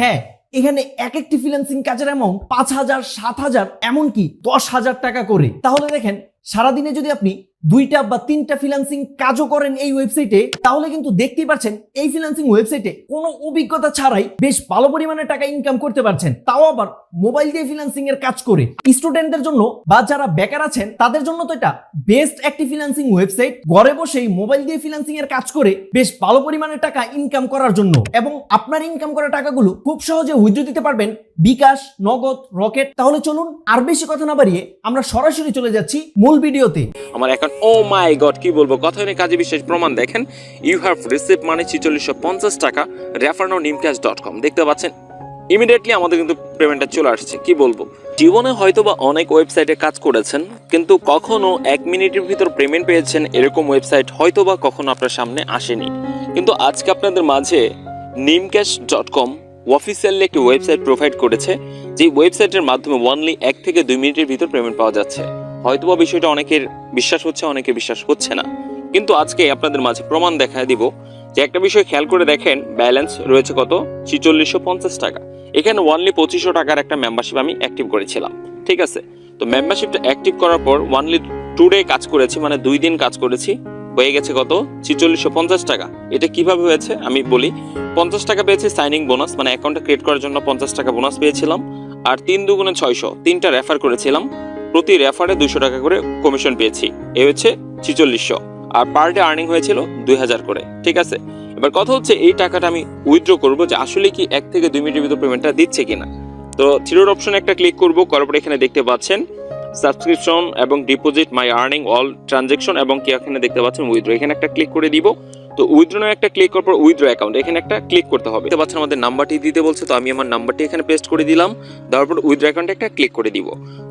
হ্যাঁ, এখানে এক একটি ফ্রিল্যান্সিং কাজের অ্যামাউন্ট 5,000, 7,000, এমনকি 10,000 টাকা করে। তাহলে দেখেন, সারাদিনে যদি আপনি 2টা বা 3টা ফ্রিল্যান্সিং কাজও করেন এই ওয়েবসাইটে, তাহলে কিন্তু দেখতেই পাচ্ছেন এই ফ্রিল্যান্সিং ওয়েবসাইটে কোনো অভিজ্ঞতা ছাড়াই বেশ ভালো পরিমাণে টাকা ইনকাম করতে পারছেন, তাও আবার মোবাইল দিয়ে ফ্রিল্যান্সিং এর কাজ করে। স্টুডেন্টদের জন্য বা যারা বেকার আছেন তাদের জন্য তো এটা বেস্ট একটি ফ্রিল্যান্সিং ওয়েবসাইট, ঘরে বসেই মোবাইল দিয়ে ফ্রিল্যান্সিং এর কাজ করে বেশ ভালো পরিমাণে টাকা ইনকাম করার জন্য। এবং আপনার ইনকাম করা টাকাগুলো খুব সহজে উইথড্র দিতে পারবেন বিকাশ, নগদ, রকেট। তাহলে চলুন আর বেশি কথা না বাড়িয়ে আমরা সরাসরি চলে যাচ্ছি মূল ভিডিওতে। আমার অ্যাকাউন্ট, ও মাই গড, কি বলবো, কথা হয়নি কাজে বিশেষ প্রমাণ। দেখেন, ইউ হ্যাভ রিসিভ মানে 4650 টাকা, রেফার নাও nimcash.com। দেখতে পাচ্ছেন ইমিডিয়েটলি আমাদের কিন্তু পেমেন্টটা চলে আসছে। কি বলবো, জীবনে হয়তো বা অনেক ওয়েবসাইটে কাজ করেছেন, কিন্তু কখনো 1 মিনিটের ভিতর পেমেন্ট পেয়েছেন এরকম ওয়েবসাইট হয়তো বা কখনো আপনার সামনে আসেনি। কিন্তু আজকে আপনাদের মাঝে nimcash.com অফিসিয়ালি একটি ওয়েবসাইট প্রোভাইড করেছে, যে ওয়েবসাইটের মাধ্যমে অনলি 1 থেকে 2 মিনিটের ভিতর পেমেন্ট পাওয়া যাচ্ছে। হয়তোবা বিষয়টা অনেকের বিশ্বাস হচ্ছে, অনেকের বিশ্বাস হচ্ছে না, কিন্তু আজকে আপনাদের মাঝে প্রমাণ দেখায় দিব যে একটা বিষয় খেয়াল করে দেখেন, ব্যালেন্স রয়েছে কত, 4650 টাকা। এখানে অনলি 2500 টাকার একটা মেম্বারশিপ আমি অ্যাক্টিভ করেছিলাম, ঠিক আছে। তো মেম্বারশিপটা অ্যাক্টিভ করার পর অনলি 2 ডে কাজ করেছি, মানে 2 দিন কাজ করেছি, হয়ে গেছে কত, 4650 টাকা। এটা কিভাবে হয়েছে আমি বলি। 50 টাকা পেয়েছি সাইনিং বোনাস, মানে অ্যাকাউন্টটা ক্রিয়েট করার জন্য 50 টাকা বোনাস পেয়েছিলাম। আর 3 দুগুণে 600, 3টা রেফার করেছিলাম, প্রতি রেফারে 200 টাকা করে কমিশন পেয়েছি, এ হচ্ছে 4600। আর পার ডে আর্নিং হয়েছিল 2000 করে, ঠিক আছে। এবার কথা হচ্ছে এই টাকাটা আমি উইথড্র করবো, যে আসলে কি 1 থেকে 2 মিনিটের ভিতর পেমেন্টটা দিচ্ছে কিনা। তো থ্রি ডট অপশনে একটা ক্লিক করবো, করার পর এখানে দেখতে পাচ্ছেন সাবস্ক্রিপশন এবং ডিপোজিট, মাই আর্নিং, অল ট্রানজেকশন এবং কি এখানে দেখতে পাচ্ছেন উইথড্র। এখানে একটা ক্লিক করে দিব। তো উইথড্র একটা ক্লিক করার পর উইথড্র অ্যাকাউন্ট এখানে একটা ক্লিক করতে হবে। দেখতে পাচ্ছেন আমাদের নাম্বারটি দিতে বলছে, তো আমি আমার নাম্বারটি এখানে পেস্ট করে দিলাম। দেওয়ার পর উইথড্র অ্যাকাউন্টে একটা ক্লিক করে দিব।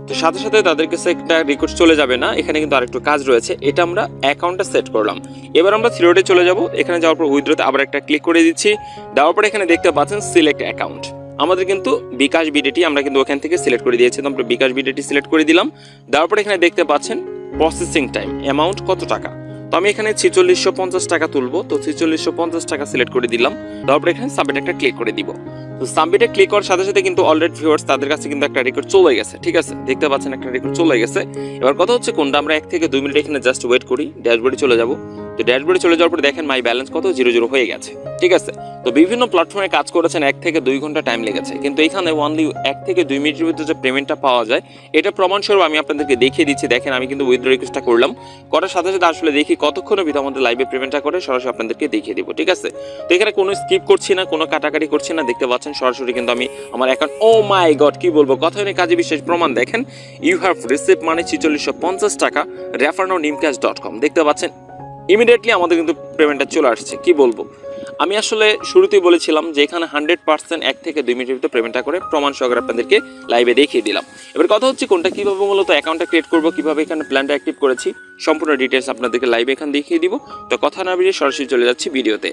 তো সাথে সাথে তাদের কাছে একটা রিকোয়েস্ট চলে যাবে না, এখানে কিন্তু আরেকটু কাজ রয়েছে। এটা আমরা অ্যাকাউন্টটা সেট করলাম। এবার আমরা থ্রি ডটে চলে যাব। এখানে যাওয়ার পর উইথড্রতে আবার একটা ক্লিক করে দিচ্ছি। দেওয়ার পর এখানে দেখতে পাচ্ছেন সিলেক্ট অ্যাকাউন্ট। আমাদের কিন্তু বিকাশ বিডিটি আমরা কিন্তু ওখান থেকে সিলেক্ট করে দিয়েছি, তো আমরা বিকাশ বিডিটি সিলেক্ট করে দিলাম। দেওয়ার পর এখানে দেখতে পাচ্ছেন প্রসেসিং টাইম, অ্যামাউন্ট কত টাকা। তো আমি এখানে 4650 টাকা তুলবো, তো 4650 টাকা সিলেক্ট করে দিলাম। তারপর এখানে সাবমিট একটা ক্লিক করে দিব। তো সাবমিটে ক্লিক করার সাথে সাথে কিন্তু অলরেডি ভিউয়ার্স তাদের কাছে কিন্তু একটা রেকর্ড চলে গেছে, ঠিক আছে। দেখতে পাচ্ছেন একটা রেকর্ড চলে গেছে। এবার কথা হচ্ছে কোনটা, আমরা 1 থেকে 2 মিনিট এখানে জাস্ট ওয়েট করি, ড্যাশবোর্ডে চলে যাব। তো ড্যাশবোর্ডে চলে যাওয়ার পর দেখেন মাই ব্যালেন্স কত, 00 হয়ে গেছে, ঠিক আছে। তো বিভিন্ন প্ল্যাটফর্মে কাজ করেছেন 1 থেকে 2 ঘন্টা টাইম লেগেছে, কিন্তু এখানে অনলি 1 থেকে 2 মিনিটের ভিতরে যে পেমেন্টটা পাওয়া যায়, এটা প্রমাণস্বরূপ আমি আপনাদেরকে দেখিয়ে দিচ্ছি। দেখেন আমি কিন্তু উইথড্র রিকোয়েস্টটা করলাম, করার সাথে সাথে আসলে দেখি কতক্ষণের ভিতরে আমাদের লাইভে পেমেন্টটা করে সরাসরি আপনাদেরকে দেখিয়ে দিব, ঠিক আছে। তো এখানে কোনো স্কিপ করছি না, কোনো কাটাকাটি করছি না, দেখতে পাচ্ছেন সরাসরি কিন্তু আমি আমার অ্যাকাউন্ট, ও মাই গড, কি বলবো, কথা হয়নি কাজে বিশেষ প্রমাণ। দেখেন, ইউ হ্যাভ রিসিভ মানে 4650 টাকা, রেফার নাও nimcash.com। দেখতে পাচ্ছেন ইমিডিয়েটলি আমাদের কিন্তু পেমেন্টটা চলে আসছে। কি বলবো, আমি আসলে শুরুতেই বলেছিলাম যে এখানে 100% 1 থেকে 2 মিনিটের ভিতরে পেমেন্টটা করে প্রমাণ সহকারে আপনাদেরকে লাইভে দেখিয়ে দিলাম। এবার কথা হচ্ছে কোনটা কিভাবে মূলত অ্যাকাউন্টটা ক্রিয়েট করবো, কিভাবে এখানে প্ল্যানটা অ্যাক্টিভ করেছি, সম্পূর্ণ ডিটেলস আপনাদেরকে লাইভে এখানে দেখিয়ে দিব। তো কথা না বেরিয়ে সরাসরি চলে যাচ্ছি ভিডিওতে।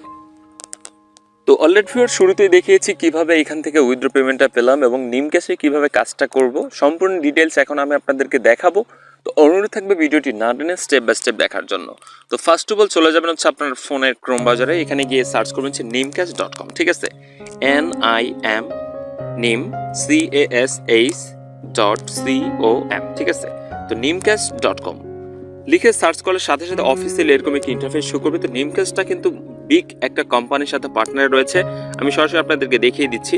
তো অলরেডি ভিউয়ার শুরুতেই দেখিয়েছি কিভাবে এখান থেকে উইথড্র পেমেন্টটা পেলাম এবং নিমক্যাশে কিভাবে কাজটা করব, সম্পূর্ণ ডিটেলস এখন আমি আপনাদেরকে দেখাবো। তো অনুরোধ থাকবে ভিডিওটি না টেনে স্টেপ বাই স্টেপ দেখার জন্য। তো ফার্স্ট অফ অল চলে যাবেন হচ্ছে আপনার ফোনের ক্রোম ব্রাউজারে, এখানে গিয়ে সার্চ করবেন হচ্ছে nimcash.com, ঠিক আছে। NIM নিম CASH.com, ঠিক আছে। তো nimcash.com লিখে সার্চ করার সাথে সাথে অফিসিয়ালি এরকম একটি ইন্টারফেস শো করবে। তো নিমক্যাশটা কিন্তু বিগ একটা কোম্পানির সাথে পার্টনার রয়েছে, আমি সরাসরি আপনাদেরকে দেখিয়ে দিচ্ছি।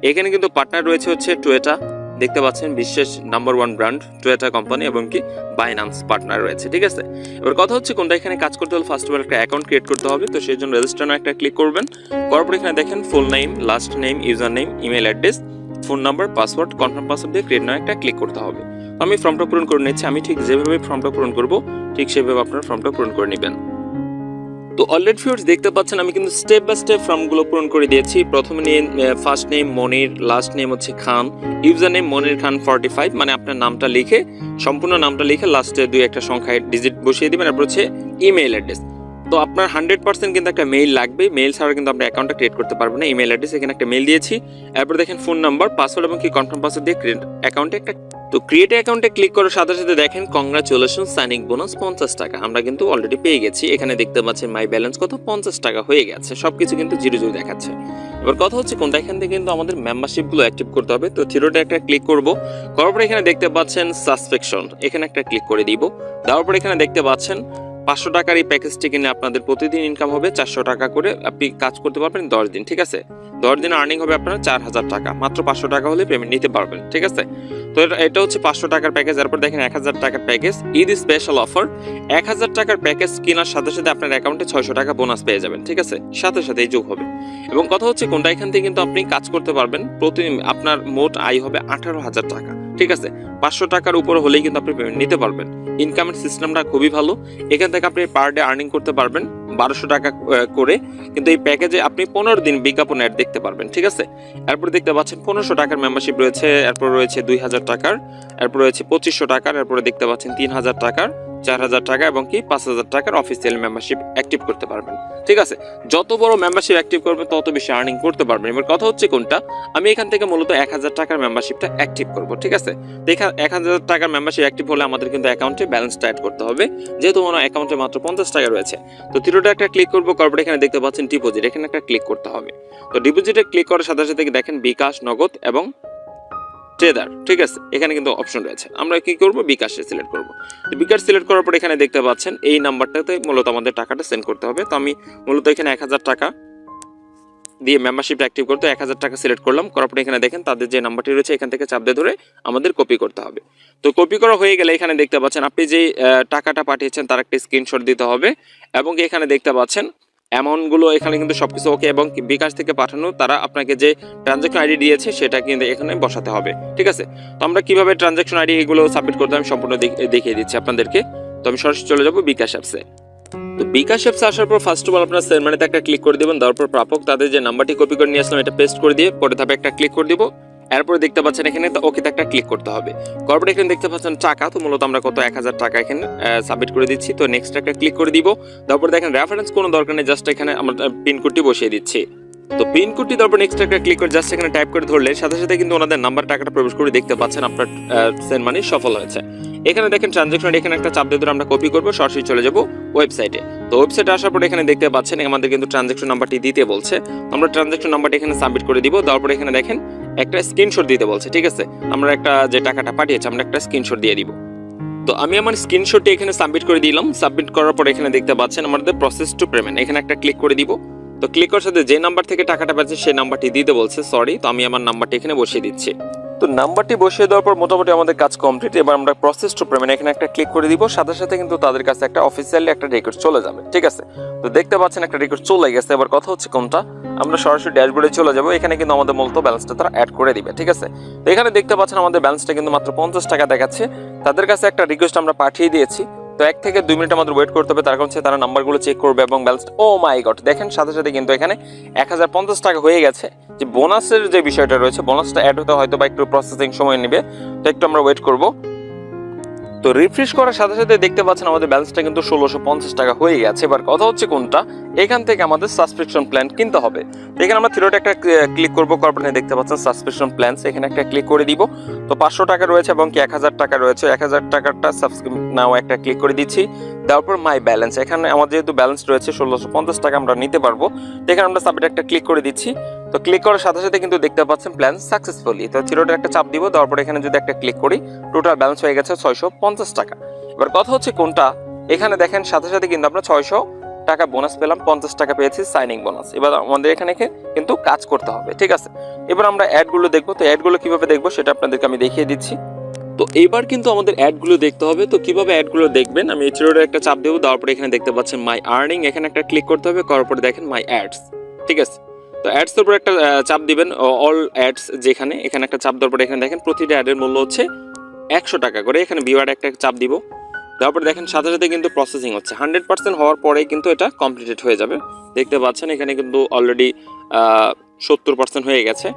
এখানে কিন্তু পার্টনার রয়েছে হচ্ছে টয়োটা, দেখতে পাচ্ছেন বিশেষ নাম্বার 1 ব্র্যান্ড টয়োটা কোম্পানি, এবং কি বাইন্যান্স পার্টনার রয়েছে, ঠিক আছে। এবার কথা হচ্ছে কোনটা এখানে কাজ করতে হলে ফার্স্ট অফ অল একটা অ্যাকাউন্ট ক্রিয়েট করতে হবে। তো সেই জন্য রেজিস্টার নাও একটা ক্লিক করবেন। করার পর এখানে দেখেন full name, last name, user name, email address, phone number, password, confirm password দিয়ে ক্রিয়েট নাও একটা ক্লিক করতে হবে। আমি ফর্মটা পূরণ করে নিচ্ছি। আমি ঠিক যেভাবে ফর্মটা পূরণ করব ঠিক সেভাবে আপনার ফর্মটা পূরণ করে নেবেন। তো অলরেডি ভিউয়ার্স দেখতে পাচ্ছেন আমি কিন্তু স্টেপ বাই স্টেপ ফর্মগুলো পূরণ করে দিয়েছি। প্রথমে নিয়ে ফার্স্ট নেম মনির, লাস্ট নেম হচ্ছে খান, ইউজার নেম মনির খান 45, মানে আপনার নামটা লিখে, সম্পূর্ণ নামটা লিখে লাস্টে 2 একটা সংখ্যা ডিজিট বসিয়ে দিবেন। তারপর হচ্ছে ইমেল অ্যাড্রেস। তো আপনার 100% কিন্তু একটা মেইল লাগবে, মেইল ছাড়া কিন্তু আপনি অ্যাকাউন্টটা ক্রিয়েট করতে পারবেন না। ইমেল অ্যাড্রেস এখানে একটা মেইল দিয়েছি, এরপর দেখেন ফোন নাম্বার, পাসওয়ার্ড এবং কি কনফার্ম পাসওয়ার্ড দিয়ে ক্রিয়েট অ্যাকাউন্টে একটা তো ক্রিয়েট অ্যাকাউন্টে ক্লিক করার সাথে সাথে দেখেন কংগ্রাচুলেশন সাইনিং বোনাস 50 টাকা আমরা কিন্তু অলরেডি পেয়ে গেছি। এখানে দেখতে পাচ্ছেন মাই ব্যালেন্স কত 50 টাকা হয়ে গেছে, সবকিছু কিন্তু জিরো জিরো দেখাচ্ছে। এবার কথা হচ্ছে কোনটা, এখান থেকে কিন্তু আমাদের মেম্বারশিপ গুলো অ্যাক্টিভ করতে হবে। তো থিরোটা একটা ক্লিক করব, করার পর এখানে দেখতে পাচ্ছেন সাবস্ক্রিপশন, এখানে একটা ক্লিক করে দিব। দেওয়ার পর এখানে দেখতে পাচ্ছেন 500 টাকার এই প্যাকেজটি কিনে আপনাদের প্রতিদিন ইনকাম হবে 400 টাকা করে, আপনি কাজ করতে পারবেন 10 দিন। ঠিক আছে, 10 দিন আর্নিং হবে আপনার 4000 টাকা, মাত্র 500 টাকা হলে পেমেন্ট নিতে পারবেন। ঠিক আছে, তো এটা হচ্ছে 500 টাকার প্যাকেজ। এরপর দেখেন 1000 টাকার প্যাকেজ, ঈদ স্পেশাল অফার। 1000 টাকার প্যাকেজ কেনার সাথে সাথে আপনার অ্যাকাউন্টে 600 টাকা বোনাস পেয়ে যাবেন। ঠিক আছে, সাথে সাথেই যোগ হবে। এবং কথা হচ্ছে কোনটা, এখান থেকে কিন্তু আপনি কাজ করতে পারবেন, প্রতিদিন আপনার মোট আয় হবে 18,000 টাকা। ঠিক আছে, 500 টাকার উপরে হলেই কিন্তু আপনি পেমেন্ট নিতে পারবেন। ইনকামের সিস্টেমটা খুবই ভালো, এখান থেকে আপনি পার ডে আর্নিং করতে পারবেন 1200 টাকা করে। কিন্তু এই প্যাকেজে আপনি 15 দিন বিজ্ঞাপন অ্যাড দেখতে পারবেন। ঠিক আছে, এরপর দেখতে পাচ্ছেন 1500 টাকার মেম্বারশিপ রয়েছে, এরপর রয়েছে 2000 টাকার, এরপর রয়েছে 2500 টাকার, এরপরে দেখতে পাচ্ছেন 3000 টাকার, 4000 টাকা এবং কি 5000 টাকার অফিসিয়াল মেম্বারশিপ অ্যাক্টিভ করতে পারবেন। ঠিক আছে, যত বড় মেম্বারশিপ অ্যাক্টিভ করবেন তত বেশি আর্নিং করতে পারবেন। এবার কথা হচ্ছে কোনটা, আমি এখান থেকে মূলত 1000 টাকার মেম্বারশিপটা অ্যাক্টিভ করব। ঠিক আছে, 1000 টাকার মেম্বারশিপ অ্যাক্টিভ হলে আমাদের কিন্তু অ্যাকাউন্টে ব্যালেন্সটা অ্যাড করতে হবে, যেহেতু আমার অ্যাকাউন্টে মাত্র 50 টাকা রয়েছে। তো থিরোটা একটা ক্লিক করবো, কর্পোরেট এখানে দেখতে পাচ্ছেন ডিপোজিট, এখানে একটা ক্লিক করতে হবে। তো ডিপোজিটে ক্লিক করার সাথে সাথে দেখেন বিকাশ, নগদ এবং ট্রেডার। ঠিক আছে, এখানে কিন্তু অপশন রয়েছে, আমরা কি করব, বিকাশে সিলেক্ট করব। তো বিকাশ সিলেক্ট করার পর এখানে দেখতে পাচ্ছেন এই নাম্বারটাতে মূলত আমাদের টাকাটা সেন্ড করতে হবে। তো আমি মূলত এখানে 1000 টাকা দিয়ে মেম্বারশিপটা অ্যাক্টিভ করতে 1000 টাকা সিলেক্ট করলাম, করার পর এখানে দেখেন তাদের যে নাম্বারটি রয়েছে এখান থেকে চাপ দিয়ে ধরে আমাদের কপি করতে হবে। তো কপি করা হয়ে গেলে এখানে দেখতে পাচ্ছেন আপনি যে টাকাটা পাঠিয়েছেন তার একটা স্ক্রিনশট দিতে হবে, এবং এখানে দেখতে পাচ্ছেন অ্যামাউন্টগুলো এখানে কিন্তু সবকিছু ওকে, এবং বিকাশ থেকে পাঠানো তারা আপনাকে যে ট্রানজাকশন আইডি দিয়েছে সেটা কিন্তু এখানে বসাতে হবে। ঠিক আছে, তো আমরা কিভাবে ট্রানজাকশন আইডি এগুলো সাবমিট করতে আমি সম্পূর্ণ দেখিয়ে দিচ্ছি আপনাদেরকে। তো আমি সরাসরি চলে যাব বিকাশ অ্যাপসে। তো বিকাশ অ্যাপসে আসার পর ফার্স্ট অফ অল আপনার সেন্ড মানিতে একটা ক্লিক করে দেবেন, তারপর প্রাপক তাদের যে নাম্বারটি কপি করে নিয়ে আসলাম এটা পেস্ট করে দিয়ে পরে ধাপে একটা ক্লিক করে দিব। এরপরে দেখতে পাচ্ছেন এখানে ওকেতে একটা ক্লিক করতে হবে। কর্পোরেট এখানে দেখতে পাচ্ছেন টাকা, তো মূলত আমরা কত 1000 টাকা এখানে সাবমিট করে দিচ্ছি। তো নেক্সট একটা ক্লিক করে দিব। তারপর দেখেন রেফারেন্স কোনো দরকার নেই, জাস্ট এখানে আমরা পিন কোডটি বসিয়ে দিচ্ছি। তো পিন কোডটি তারপর নেক্সট একটা ক্লিক করে জাস্ট এখানে টাইপ করে ধরলে সাথে সাথে কিন্তু ওনাদের নাম্বার টাকাটা প্রবেশ করে দেখতে পাচ্ছেন আপনার সেন্ড মানি সফল হয়েছে। এখানে দেখেন ট্রানজাকশন, এখানে একটা চাপ দিয়ে ধরে আমরা কপি করবো, সরাসরি চলে যাব ওয়েবসাইটে। তো ওয়েবসাইটে আসার পর এখানে দেখতে পাচ্ছেন আমাদের কিন্তু ট্রানজাকশন নাম্বারটি দিতে বলছে, আমরা ট্রানজাকশন নাম্বারটি এখানে সাবমিট করে দিব। তারপর এখানে দেখেন একটা স্ক্রিনশট দিতে বলছে। ঠিক আছে, আমরা একটা যে টাকাটা পাঠিয়েছি আমরা একটা স্ক্রিনশট দিয়ে দিব। তো আমি আমার স্ক্রিনশটটি এখানে সাবমিট করে দিলাম। সাবমিট করার পর এখানে দেখতে পাচ্ছেন আমাদের প্রসেস টু পেমেন্ট, এখানে একটা ক্লিক করে দিব। তো ক্লিক করার সাথে যে নাম্বার থেকে টাকাটা পাচ্ছে সেই নাম্বারটি দিতে বলছে, সরি, তো আমি আমার নাম্বারটি এখানে বসিয়ে দিচ্ছি। তো নাম্বারটি বসিয়ে দেওয়ার পর মোটামুটি আমাদের কাজ কমপ্লিট। এবার আমরা প্রসেস টু পেমেন্ট এখানে একটা ক্লিক করে দিব, সাথে সাথে কিন্তু তাদের কাছে একটা অফিসিয়ালি একটা রেকর্ড চলে যাবে। ঠিক আছে, তো দেখতে পাচ্ছেন একটা রেকর্ড চলে গেছে। এবার কথা হচ্ছে কোনটা, আমরা সরাসরি ড্যাশবোর্ডে চলে যাব, এখানে কিন্তু আমাদের মূলত ব্যালেন্সটা তারা অ্যাড করে দিবে। ঠিক আছে, তো এখানে দেখতে পাচ্ছেন আমাদের ব্যালেন্সটা কিন্তু মাত্র 50 টাকা দেখাচ্ছে। তাদের কাছে একটা রিকোয়েস্ট আমরা পাঠিয়ে দিয়েছি, তো 1 থেকে 2 মিনিট আমাদের ওয়েট করতে হবে, তার কারণ হচ্ছে তারা নাম্বারগুলো চেক করবে এবং ব্যালেন্স, ও মাই গড, দেখেন সাথে সাথে কিন্তু এখানে 1050 টাকা হয়ে গেছে। যে বোনাসের যে বিষয়টা রয়েছে, বোনাসটা অ্যাড হতে হয়তো বা একটু প্রসেসিং সময় নেবে, তো একটু আমরা ওয়েট করব। তো রিফ্রেশ করার সাথে সাথে দেখতে পাচ্ছেন আমাদের ব্যালেন্সটা কিন্তু 1650 টাকা হয়ে গেছে। এবার কথা হচ্ছে কোনটা, এখান থেকে আমাদের সাবস্ক্রিপশন প্ল্যান কিনতে হবে। তো এখানে আমরা থিরোটা একটা ক্লিক করবো, কর্পোরেট দেখতে পাচ্ছেন সাবস্ক্রিপশন প্ল্যান, এখানে একটা ক্লিক করে দিব। তো 500 টাকা রয়েছে এবং কি 1000 টাকা রয়েছে, 1000 টাকাটা সাবস্ক্রাইব নাও একটা ক্লিক করে দিচ্ছি। তারপর মাই ব্যালেন্স, এখানে আমাদের যেহেতু ব্যালেন্স রয়েছে 1650 টাকা আমরা নিতে পারবো, তো এখানে আমরা সাবমিট একটা ক্লিক করে দিচ্ছি। তো ক্লিক করার সাথে সাথে কিন্তু দেখতে পাচ্ছেন প্ল্যান সাকসেসফুলি। তো থিরোটা একটা চাপ দিব, তারপর এখানে যদি একটা ক্লিক করি টোটাল ব্যালেন্স হয়ে গেছে 650 টাকা। এবার কথা হচ্ছে কোনটা, এখানে দেখেন সাথে সাথে কিন্তু আমরা 600 টাকা বোনাস পেলাম, 50 টাকা পেয়েছি সাইনিং বোনাস। এবার আমাদের এখানে কিন্তু কাজ করতে হবে। ঠিক আছে, এবার আমরা অ্যাডগুলো দেখবো। তো অ্যাডগুলো কিভাবে দেখবো সেটা আপনাদেরকে আমি দেখিয়ে দিচ্ছি। তো এবার কিন্তু আমাদের অ্যাডগুলো দেখতে হবে। তো কিভাবে অ্যাডগুলো দেখবেন, আমি থিরোটা একটা চাপ দেবো, তারপর এখানে দেখতে পাচ্ছেন মাই আর্নিং, এখানে একটা ক্লিক করতে হবে, করার পরে দেখেন মাই অ্যাডস। ঠিক আছে, তো অ্যাডস এর উপর একটা চাপ দিবেন, অল অ্যাডস যেখানে, এখানে একটা চাপ দেওয়ার পরে এখানে দেখেন প্রতিটা অ্যাডের মূল্য হচ্ছে 100 টাকা করে। এখানে ভিউ অ্যাড একটা চাপ দিব, তারপরে দেখেন সাথে সাথে কিন্তু প্রসেসিং হচ্ছে, 100% হওয়ার পরেই কিন্তু এটা কমপ্লিটেড হয়ে যাবে। দেখতে পাচ্ছেন এখানে কিন্তু অলরেডি 70% হয়ে গেছে।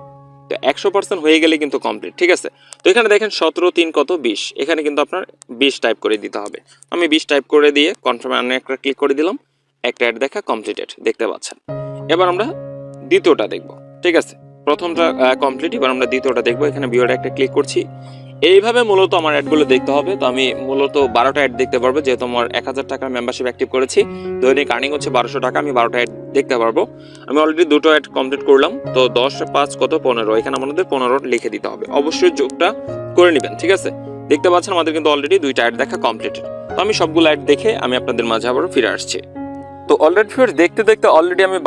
তো 100% হয়ে গেলে কিন্তু কমপ্লিট। ঠিক আছে, তো এখানে দেখেন 17 3 কত 20, এখানে কিন্তু আপনার 20 টাইপ করে দিতে হবে। আমি 20 টাইপ করে দিয়ে কনফার্ম আনে একটা ক্লিক করে দিলাম, একটা অ্যাড দেখা কমপ্লিটেড দেখতে পাচ্ছেন। এবার আমরা দ্বিতীয়টা দেখব। ঠিক আছে, প্রথমটা কমপ্লিট, এবার আমরা দ্বিতীয়টা দেখবো। এখানে ভিডিওটা একটা ক্লিক করছি। এইভাবে মূলত আমার অ্যাডগুলো দেখতে হবে। তো আমি মূলত 12টা অ্যাড দেখতে পারবো, যেহেতু আমার 1000 টাকার মেম্বারশিপ অ্যাক্টিভ করেছি, দৈনিক আর্নিং হচ্ছে 1200 টাকা, আমি 12টা অ্যাড দেখতে পারবো। আমি অলরেডি 2টো অ্যাড কমপ্লিট করলাম। তো 10 5 কত 15, এখানে আমাদের 15 লিখে দিতে হবে। অবশ্যই যোগটা করে নেবেন, ঠিক আছে? দেখতে পাচ্ছেন আমাদের কিন্তু অলরেডি 2টা অ্যাড দেখা কমপ্লিট। তো আমি সবগুলো অ্যাড দেখে আমি আপনাদের মাঝে আবারও ফিরে আসছি। তো অলরেডি ভিউয়ার্স দেখতে দেখতে অলরেডি আমি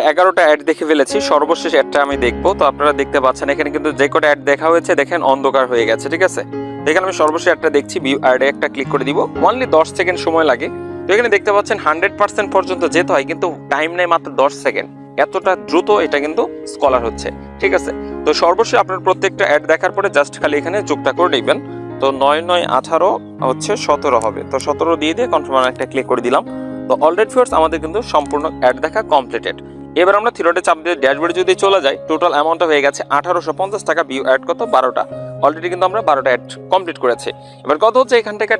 11টা অ্যাড দেখে ফেলেছি। সর্বশেষ অ্যাডটা আমি দেখবো। তো আপনারা দেখতে পাচ্ছেন এখানে কিন্তু যে কটা অ্যাড দেখা হয়েছে দেখেন অন্ধকার হয়ে গেছে, ঠিক আছে? এখানে আমি সর্বশেষ অ্যাডটা দেখছি, ভিউ অ্যাডে একটা ক্লিক করে দিব। অনলি 10 সেকেন্ড সময় লাগে। তো এখানে দেখতে পাচ্ছেন 100% পর্যন্ত যেতে হয়, কিন্তু টাইম নেই মাত্র 10 সেকেন্ড। এতটা দ্রুত এটা কিন্তু স্কলার হচ্ছে, ঠিক আছে? তো সর্বশেষ আপনার প্রত্যেকটা অ্যাড দেখার পরে জাস্ট খালি এখানে যোগটা করে নেবেন। তো 9 9 18 হচ্ছে 17 হবে। তো 17 দিয়ে কনফার্ম একটা ক্লিক করে দিলাম। তো অলরেডি ভিউয়ার্স আমাদের কিন্তু সম্পূর্ণ অ্যাড দেখা কমপ্লিটেড। এবার আমরা থ্রিডটে চাপ দিয়ে ড্যাশবোর্ডে যদি চলে যাই, টোটাল অ্যামাউন্টটা হয়ে গেছে 1850 টাকা। ভিউ অ্যাড কত 12টা, অলরেডি কিন্তু আমরা 12টা অ্যাড কমপ্লিট করেছি। এবার কত হচ্ছে এখান থেকে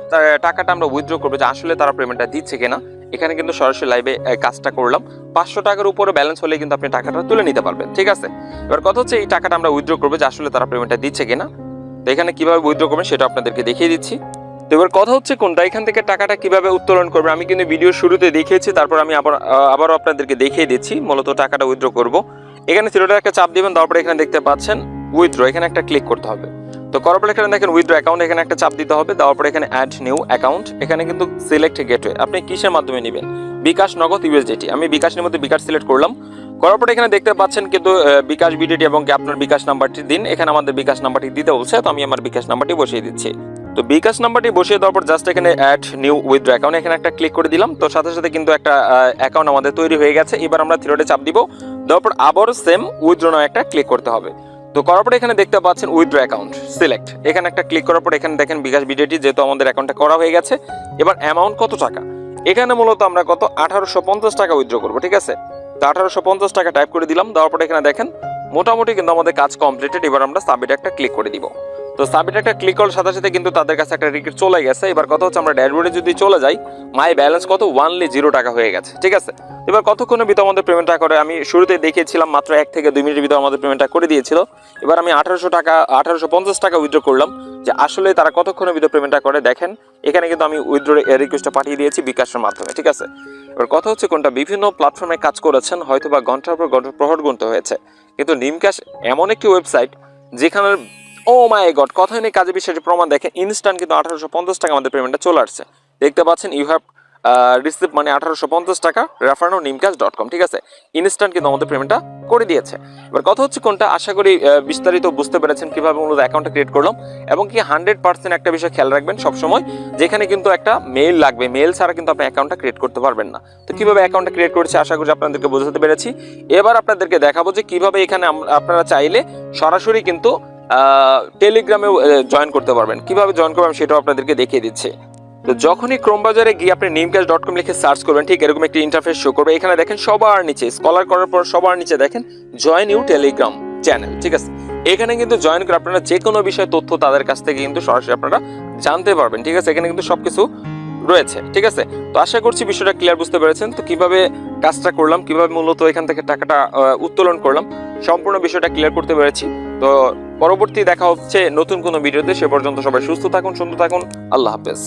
টাকাটা আমরা উইথড্র করবো, যে আসলে তারা পেমেন্টটা দিচ্ছে কিনা। এখানে কিন্তু সরাসরি লাইভে কাজটা করলাম। 500 টাকার উপরে ব্যালেন্স হলে কিন্তু আপনি টাকাটা তুলে নিতে পারবেন, ঠিক আছে? এবার কত হচ্ছে এই টাকাটা আমরা উইথড্র করবো, যে আসলে তারা পেমেন্টটা দিচ্ছে কিনা। তো এখানে কিভাবে উইথড্র করবেন সেটা আপনাদেরকে দেখিয়ে দিচ্ছি। তো এবার কথা হচ্ছে কোনটা, এখান থেকে টাকাটা কিভাবে উত্তোলন করবে আমি কিন্তু ভিডিওর শুরুতে দেখিয়েছি, তারপর আমি আবারও আপনাদেরকে দেখিয়ে দিচ্ছি মূলত টাকাটা উইথড্র করব। এখানে থ্রিডটে একটা চাপ দিবেন, তারপরে এখানে দেখতে পাচ্ছেন উইথড্র, এখানে একটা ক্লিক করতে হবে। তো করার পরে এখানে দেখেন উইথড্র অ্যাকাউন্ট, এখানে একটা চাপ দিতে হবে। দেওয়ার পরে এখানে অ্যাড নিউ অ্যাকাউন্ট, এখানে কিন্তু সিলেক্ট গেটওয়ে, আপনি কিসের মাধ্যমে নেবেন, বিকাশ, নগদ, ইউএসডিটি। আমি বিকাশের মধ্যে বিকাশ সিলেক্ট করলাম। করার পরে এখানে দেখতে পাচ্ছেন কিন্তু বিকাশ বিডিটি এবং আপনার বিকাশ নাম্বারটি দিন। এখানে আমাদের বিকাশ নাম্বারটি দিতে বলছে, তো আমি আমার বিকাশ নাম্বারটি বসিয়ে দিচ্ছি। তো বিকাশ নাম্বারটি বসিয়ে দেওয়ার পর জাস্ট এখানে অ্যাড নিউ উইথড্র অ্যাকাউন্ট, এখানে একটা ক্লিক করে দিলাম। তো সাথে সাথে কিন্তু একটা অ্যাকাউন্ট আমাদের তৈরি হয়ে গেছে। এবার আমরা থ্রিডটে চাপ দিব, দেওয়ার পর আবারও সেম উইথড্র নাও একটা ক্লিক করতে হবে। তো করার পরে এখানে দেখতে পাচ্ছেন উইথড্র অ্যাকাউন্ট সিলেক্ট, এখানে একটা ক্লিক করার পর এখানে দেখেন বিকাশ বিডিটি, যেহেতু আমাদের অ্যাকাউন্টটা করা হয়ে গেছে। এবার অ্যামাউন্ট কত টাকা, এখানে মূলত আমরা কত 1850 টাকা উইথড্র করবো, ঠিক আছে? তো 1850 টাকা টাইপ করে দিলাম। দেওয়ার পরে এখানে দেখেন মোটামুটি কিন্তু আমাদের কাজ কমপ্লিটেড। এবার আমরা সাবমিট একটা ক্লিক করে দিব। তো সাবমিট একটা ক্লিক করার সাথে সাথে কিন্তু তাদের কাছে একটা রিকিট চলে গেছে। এবার কথা হচ্ছে আমরা ড্যাশবোর্ডে যদি চলে যাই, মাই ব্যালেন্স কত অনলি 0 টাকা হয়ে গেছে, ঠিক আছে? এবার কতক্ষণের ভিতর আমাদের পেমেন্টটা করে, আমি শুরুতে দেখিয়েছিলাম মাত্র 1 থেকে 2 মিনিটের ভিতর আমাদের পেমেন্টটা করে দিয়েছিল। এবার আমি 1850 টাকা উইথড্র করলাম, যে আসলে তারা কতক্ষণের ভিতর পেমেন্টটা করে দেখেন। এখানে কিন্তু আমি উইথড্র রিকোয়েস্টটা পাঠিয়ে দিয়েছি বিকাশের মাধ্যমে, ঠিক আছে? এবার কথা হচ্ছে কোনটা, বিভিন্ন প্ল্যাটফর্মে কাজ করেছেন, হয়তো বা ঘন্টার পর ঘন্টা প্রহর গুনতে হয়েছে, কিন্তু নিমক্যাশ এমন একটি ওয়েবসাইট যেখানে ও মাই গড কথাই নেই কাজে বিশ্বাসের প্রমাণ। দেখেন ইনস্ট্যান্ট কিন্তু 1850 টাকা আমাদের পেমেন্টটা চলে আসছে। দেখতে পাচ্ছেন ইউ হ্যাভ রিসিভ মানে 1850 টাকা রেফারেন্ড nimcash.com, ঠিক আছে? ইনস্ট্যান্ট কিন্তু আমাদের পেমেন্টটা করে দিয়েছে। এবার কথা হচ্ছে কোনটা, আশা করি বিস্তারিত বুঝতে পেরেছেন কিভাবে মূলত অ্যাকাউন্টটা ক্রিয়েট করলাম। এবং কি 100% একটা বিষয় খেয়াল রাখবেন সবসময়, যেখানে কিন্তু একটা মেইল লাগবে, মেইল ছাড়া কিন্তু আপনি অ্যাকাউন্টটা ক্রিয়েট করতে পারবেন না। তো কিভাবে অ্যাকাউন্টটা ক্রিয়েট করেছি আশা করি আপনাদেরকে বোঝাতে পেরেছি। এবার আপনাদেরকে দেখাবো যে কিভাবে এখানে আপনারা চাইলে সরাসরি কিন্তু টেলিগ্রামেও জয়েন করতে পারবেন। কিভাবে জয়েন করবেন সেটাও আপনাদেরকে দেখিয়ে দিচ্ছি। তো যখনই ক্রোম বাজারে গিয়ে আপনি nimcash.com লিখে সার্চ করবেন, ঠিক এরকম একটি ইন্টারফেস শো করবে। এখানে দেখেন সবার নিচে স্কলার করার পর সবার নিচে দেখেন জয়েন ইউ টেলিগ্রাম চ্যানেল, ঠিক আছে? এখানে কিন্তু জয়েন করে আপনারা যে কোনো বিষয় তথ্য তাদের কাছ থেকে কিন্তু সরাসরি আপনারা জানতে পারবেন, ঠিক আছে? এখানে কিন্তু সবকিছু রয়েছে, ঠিক আছে? তো আশা করছি বিষয়টা ক্লিয়ার বুঝতে পেরেছেন। তো কিভাবে কাজটা করলাম, কিভাবে মূলত এখান থেকে টাকাটা উত্তোলন করলাম, সম্পূর্ণ বিষয়টা ক্লিয়ার করতে পেরেছি। তো পরবর্তী দেখা হচ্ছে নতুন কোনো ভিডিওতে। সে পর্যন্ত সবাই সুস্থ থাকুন, সুন্দর থাকুন। আল্লাহ হাফেজ।